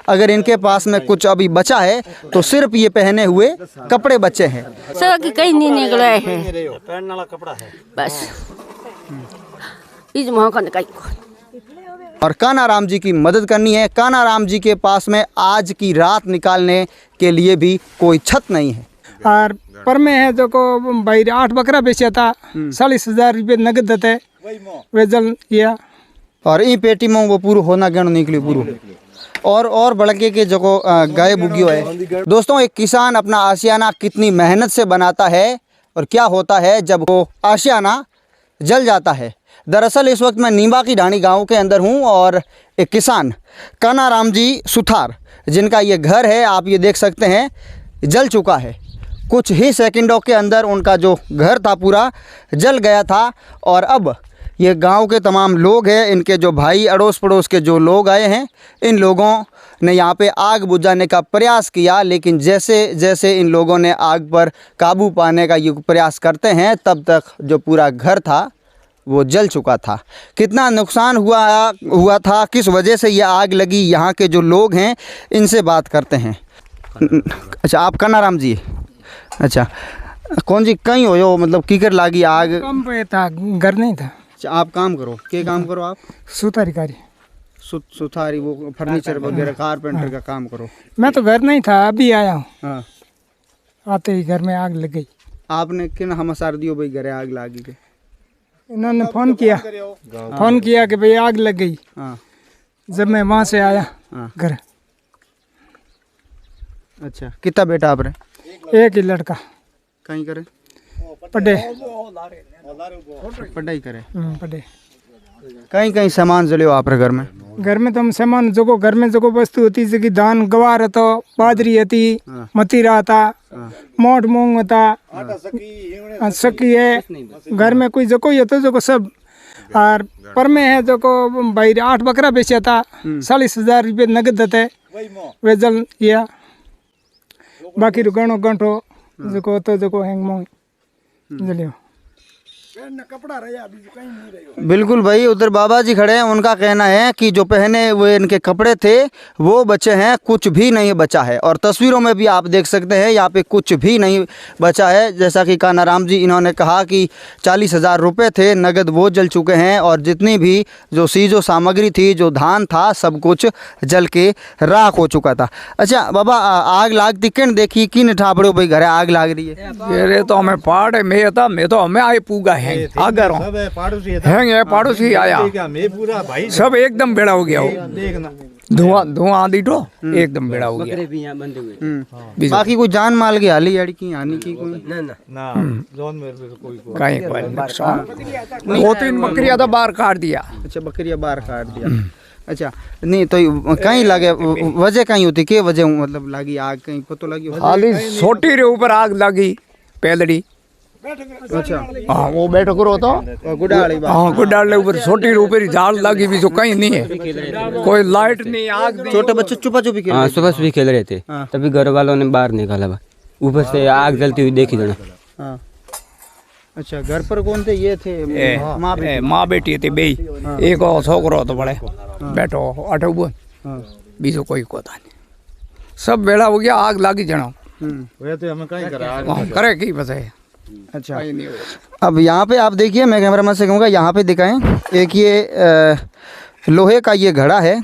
अगर इनके पास में कुछ अभी बचा है तो सिर्फ ये पहने हुए कपड़े बचे हैं। सब कहीं नहीं निकले हैं, पहनने वाला कपड़ा है बस इस मौका का। और कान्हाराम जी की मदद करनी है। कान्हाराम जी के पास में आज की रात निकालने के लिए भी कोई छत नहीं है। और पर में है जो को भाई 8 बकरा बेचा था, 40,000 रुपये नगद देते वे जल किया। और ई पेटी में वो पूरा होना गण निकली पूरा और बड़के के जो गाय बुगियो है। दोस्तों, एक किसान अपना आशियाना कितनी मेहनत से बनाता है और क्या होता है जब वो आशियाना जल जाता है। दरअसल इस वक्त मैं नींबा की ढाणी गांव के अंदर हूं और एक किसान कान्हाराम जी सुथार, जिनका ये घर है, आप ये देख सकते हैं, जल चुका है। कुछ ही सेकंडों के अंदर उनका जो घर था पूरा जल गया था। और अब ये गांव के तमाम लोग हैं, इनके जो भाई अड़ोस पड़ोस के जो लोग आए हैं, इन लोगों ने यहाँ पे आग बुझाने का प्रयास किया। लेकिन जैसे जैसे इन लोगों ने आग पर काबू पाने का ये प्रयास करते हैं, तब तक जो पूरा घर था वो जल चुका था। कितना नुकसान हुआ था, किस वजह से ये आग लगी, यहाँ के जो लोग हैं इनसे बात करते हैं। अच्छा, आप कान्हाराम जी? अच्छा, कौन जी कहीं हो मतलब कीकर लागी आग? कम पे था, घर नहीं था। अच्छा, आप काम करो, क्या काम करो आप? सुथारी कारी, सुथारी, वो फर्नीचर वगैरह कारपेंटर का काम करो। मैं तो घर नहीं था, अभी आया हूँ। हाँ, आते ही घर में आग लग गई। आपने किन हमासार दियो भाई घरे आग लागी के? इन्होंने फ़ोन किया कि भाई आग लग गई। हाँ, जब मैं वहाँ से आया घर। अच्छा, कितना बेटा आपने? एक ही लड़का। कहीं करे? पढ़ाई करे। पढ़े। कहीं कहीं सामान जलियो आप घर में? घर में तो हम सामान जो घर में जो वस्तु होती जैसे कि धान गवार तो बाजरी होती, मतीरा था, मोट मूंग होता, सकी है। घर में कोई जो कोई होता जो सब। और पर में है जो को भाई 8 बकरा बेचा था, 40,000 रुपये नगद देते वे जल किया। बाकी गणो गंठो जो को तो जो को हैंग मोंग जलियो। बिल्कुल भाई, उधर बाबा जी खड़े हैं, उनका कहना है कि जो पहने हुए इनके कपड़े थे वो बचे हैं, कुछ भी नहीं बचा है। और तस्वीरों में भी आप देख सकते हैं यहाँ पे कुछ भी नहीं बचा है। जैसा कि कान्हाराम जी इन्होंने कहा कि 40,000 रुपये थे नगद, वो जल चुके हैं। और जितनी भी जो चीज़ों सामग्री थी, जो धान था, सब कुछ जल के राख हो चुका था। अच्छा बाबा, आग लागती किन देखी, किन ठापड़ो भाई घरे आग लाग रही है? अरे तो हमें पहाड़ में था, मैं तो हमें आए पूगा है अगर पड़ोसी आया, सब एकदम बेड़ा हो गया, धुआं आदि तो एकदम बेड़ा हो गया। बाकी कोई जान माल की हाली याड़ी की हानि की कोई कहीं कोई नुकसान? 2-3 बकरियां तो बाहर काट दिया। अच्छा, बकरियां बाहर काट दिया। अच्छा, नहीं तो कहीं लगे, वजह कहीं होती, के वजह मतलब लगी आग, कहीं पता लगी? खाली छोटी रे ऊपर आग लगी पेलड़ी। अच्छा, हाँ, वो बैठो करो तो गुडाले ऊपर छोटी ऊपर झाड़ लगी भी, जो कहीं नहीं है, कोई लाइट नहीं, आग। छोटे बच्चे छुपा छुपी खेल? हाँ, सुबह भी खेल रहे थे, तभी घर वालों ने बाहर निकाला, ऊपर से आग जलती हुई देखी जाना। हाँ, अच्छा, घर पर कौन थे? ये थे माँ बेटी थे बे, एक छोकरो तो बड़े बैठो अटो बीजो कोई कोता नहीं, सब बेड़ा हो गया, आग लगी जना। करे की बस है। अच्छा, अब यहाँ पे आप देखिए, मैं कैमरामैन से कहूँगा यहाँ पे दिखाएं, एक ये लोहे का ये घड़ा है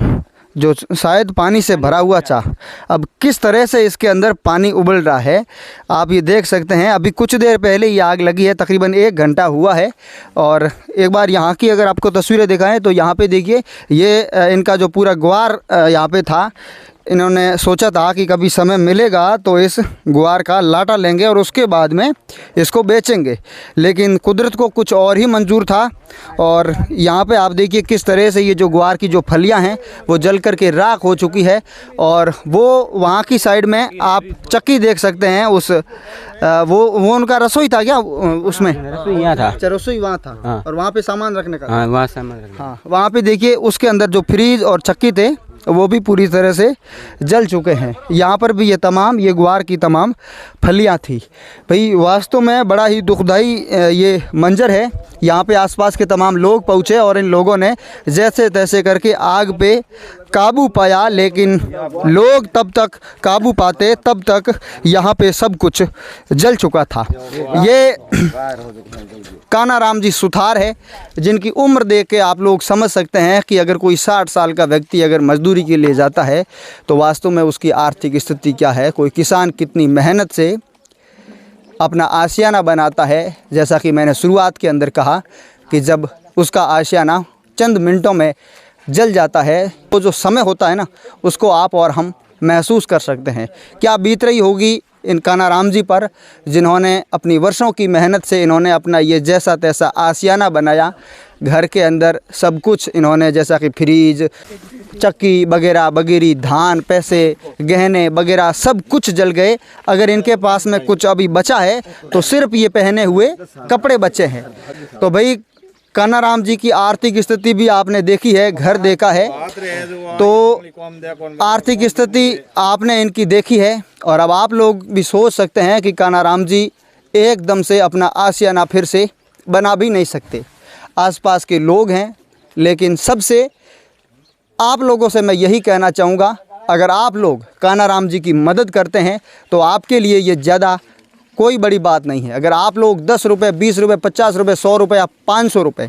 जो शायद पानी से भरा हुआ था। अब किस तरह से इसके अंदर पानी उबल रहा है आप ये देख सकते हैं। अभी कुछ देर पहले ये आग लगी है, तकरीबन 1 घंटा हुआ है। और एक बार यहाँ की अगर आपको तस्वीरें दिखाएं तो यहाँ पे देखिए, ये इनका जो पूरा ग्वार यहाँ पे था, इन्होंने सोचा था कि कभी समय मिलेगा तो इस ग्वार का लाटा लेंगे और उसके बाद में इसको बेचेंगे, लेकिन कुदरत को कुछ और ही मंजूर था। और यहाँ पे आप देखिए किस तरह से ये जो ग्वार की जो फलियाँ हैं वो जल कर के राख हो चुकी है। और वो वहाँ की साइड में आप चक्की देख सकते हैं, उस वो उनका रसोई था क्या उसमें? रसोई यहाँ था। अच्छा, रसोई वहाँ था। हाँ। और वहाँ पे सामान रखने का? हाँ, वहाँ सामान रखने। हाँ, वहाँ पे देखिए उसके अंदर जो फ्रीज और चक्की थे वो भी पूरी तरह से जल चुके हैं। यहाँ पर भी ये ग्वार की तमाम फलियाँ थी। भाई वास्तव में बड़ा ही दुखदाई ये मंजर है। यहाँ पे आसपास के तमाम लोग पहुँचे और इन लोगों ने जैसे तैसे करके आग पे काबू पाया, लेकिन लोग तब तक काबू पाते तब तक यहाँ पे सब कुछ जल चुका था। ये कानाराम जी सुथार है, जिनकी उम्र देख के आप लोग समझ सकते हैं कि अगर कोई 60 साल का व्यक्ति अगर मजदूरी के लिए जाता है तो वास्तव में उसकी आर्थिक स्थिति क्या है। कोई किसान कितनी मेहनत से अपना आशियाना बनाता है। जैसा कि मैंने शुरुआत के अंदर कहा कि जब उसका आशियाना चंद मिनटों में जल जाता है तो जो समय होता है ना, उसको आप और हम महसूस कर सकते हैं। क्या बीत रही होगी इन कानाराम जी पर, जिन्होंने अपनी वर्षों की मेहनत से इन्होंने अपना ये जैसा तैसा आशियाना बनाया। घर के अंदर सब कुछ इन्होंने, जैसा कि फ्रीज, चक्की वगैरह वगैरह, धान, पैसे, गहने वगैरह सब कुछ जल गए। अगर इनके पास में कुछ अभी बचा है तो सिर्फ ये पहने हुए कपड़े बचे हैं। तो भाई कानाराम जी की आर्थिक स्थिति भी आपने देखी है, घर देखा है, तो आर्थिक स्थिति आपने इनकी देखी है। और अब आप लोग भी सोच सकते हैं कि कानाराम जी एकदम से अपना आशियाना फिर से बना भी नहीं सकते। आसपास के लोग हैं, लेकिन सबसे आप लोगों से मैं यही कहना चाहूँगा, अगर आप लोग कानाराम जी की मदद करते हैं तो आपके लिए ये ज़्यादा कोई बड़ी बात नहीं है। अगर आप लोग 10 रुपये, 20 रुपये, 50 रुपये, 100 रुपये या 500 रुपये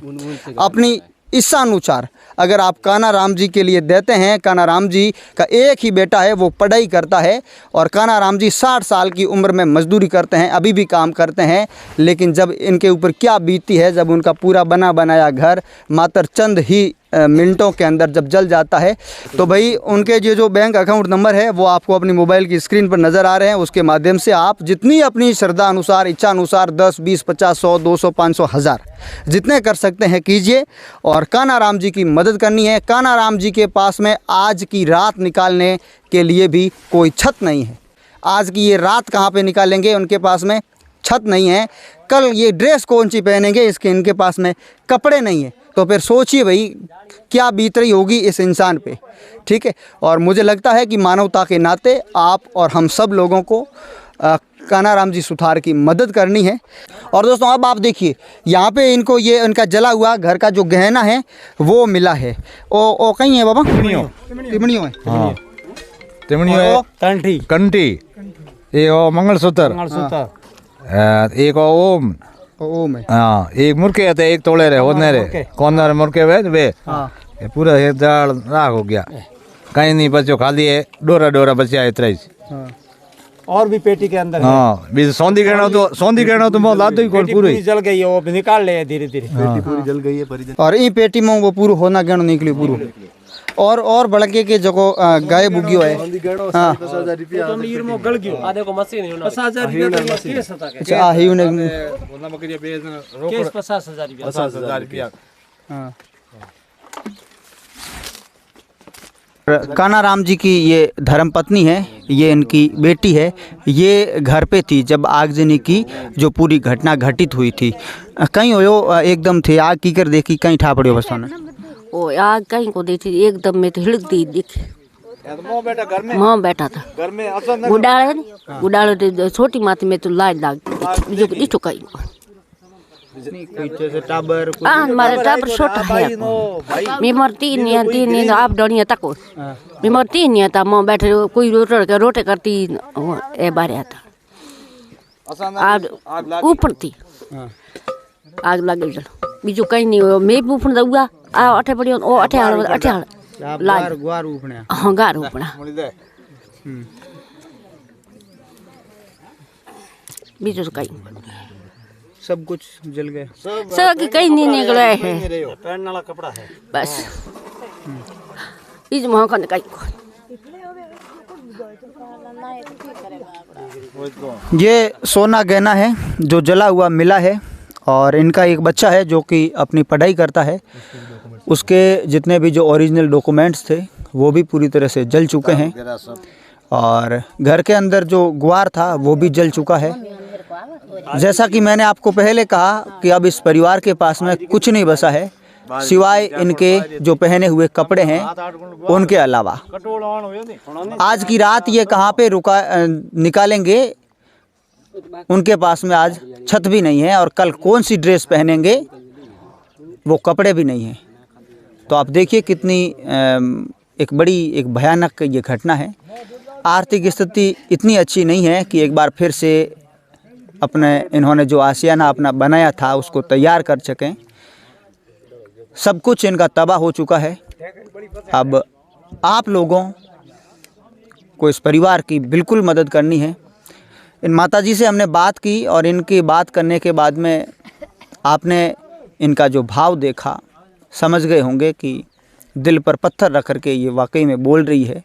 अपनी इच्छानुसार अगर आप कानाराम जी के लिए देते हैं। कानाराम जी का एक ही बेटा है, वो पढ़ाई करता है, और कानाराम जी 60 साल की उम्र में मजदूरी करते हैं, अभी भी काम करते हैं। लेकिन जब इनके ऊपर क्या बीती है, जब उनका पूरा बना बनाया घर मात्र चंद ही मिनटों के अंदर जब जल जाता है, तो भाई उनके जो बैंक अकाउंट नंबर है वो आपको अपनी मोबाइल की स्क्रीन पर नज़र आ रहे हैं। उसके माध्यम से आप जितनी अपनी श्रद्धा अनुसार, इच्छा अनुसार 10, 20, 50, 100, 200, 500, 1000 जितने कर सकते हैं कीजिए। और कानाराम जी की मदद करनी है। कानाराम जी के पास में आज की रात निकालने के लिए भी कोई छत नहीं है। आज की ये रात कहाँ पे निकालेंगे, उनके पास में छत नहीं है। कल ये ड्रेस कौन सी पहनेंगे, इसके इनके पास में कपड़े नहीं है। तो फिर सोचिए भाई क्या बीत रही होगी इस इंसान पे, ठीक है। और मुझे लगता है कि मानवता के नाते आप और हम सब लोगों को कानाराम जी सुथार की मदद करनी है। और दोस्तों अब आप देखिए यहाँ पे इनको ये उनका जला हुआ घर का जो गहना है वो मिला है। ओ कहीं है बाबा, तिमड़ियों है, हाँ तिमड़ियों है, कंठी कंठी, एक मंगलसूत्र, एक ओम, हाँ एक मुर्के थे, एक तोड़े रहे होने रहे कौन मुर्के वे ये पूरा ये जाल राख हो गया, कहीं नहीं बचो, खाली है डोरा डोरा बचा है इतना ही। और भी पेटी के अंदर हाँ भी सौंधी कहना तो बहुत लादो ही कोई पूरी जल गई है, वो भी निकाल ले धीरे धीरे। पेटी पूरी जल गई है और ई पेटी में वो पूरा होना गण निकली पूरा। और बड़के के जगह गाय बुगियो है। हाँ अच्छा आही उन्हें कानाराम जी की ये धर्मपत्नी है, ये इनकी बेटी है। ये घर पे थी जब आगजनी की जो पूरी घटना घटित हुई थी। कहीं हो एकदम थे आग की कर देखी, कहीं ठा पड़े बस वो आग कहीं को देखी एकदम में तो हिड़क दी दिखी। माँ बैठा था गुडाले गुडाले छोटी माती में तो लाज लाग जो दिखो कहीं मारे टाबर छोटा है। मैं तीन आप डरिया तक मैं तीन था माँ बैठे कोई रोटे करती ए बारे था आग ऊपर थी आग लगे चलो बीजू कहीं नहीं हो। मैं ऊपर दूंगा आ अठे पड़ी ओ अठे हाल लाग गार ऊपना। हाँ गार ऊपना बीजू तो कहीं सब कुछ जल गया, सब की कहीं नहीं निकला है पहनने वाला कपड़ा है बस बीज वहाँ का कहीं ये सोना गहना है जो जला हुआ मिला है। और इनका एक बच्चा है जो कि अपनी पढ़ाई करता है, उसके जितने भी जो ओरिजिनल डॉक्यूमेंट्स थे वो भी पूरी तरह से जल चुके हैं। और घर के अंदर जो गुआर था वो भी जल चुका है। जैसा कि मैंने आपको पहले कहा कि अब इस परिवार के पास में कुछ नहीं बचा है सिवाय इनके जो पहने हुए कपड़े हैं उनके अलावा। आज की रात ये कहाँ पे निकालेंगे, उनके पास में आज छत भी नहीं है और कल कौन सी ड्रेस पहनेंगे, वो कपड़े भी नहीं हैं। तो आप देखिए कितनी एक बड़ी एक भयानक ये घटना है। आर्थिक स्थिति इतनी अच्छी नहीं है कि एक बार फिर से अपने इन्होंने जो आशियाना अपना बनाया था उसको तैयार कर सकें। सब कुछ इनका तबाह हो चुका है। अब आप लोगों को इस परिवार की बिल्कुल मदद करनी है। इन माताजी से हमने बात की और इनकी बात करने के बाद में आपने इनका जो भाव देखा, समझ गए होंगे कि दिल पर पत्थर रख कर के ये वाकई में बोल रही है।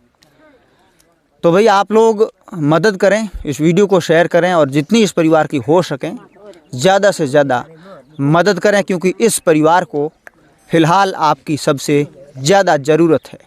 तो भाई आप लोग मदद करें, इस वीडियो को शेयर करें और जितनी इस परिवार की हो सकें ज़्यादा से ज़्यादा मदद करें, क्योंकि इस परिवार को फ़िलहाल आपकी सबसे ज़्यादा ज़रूरत है।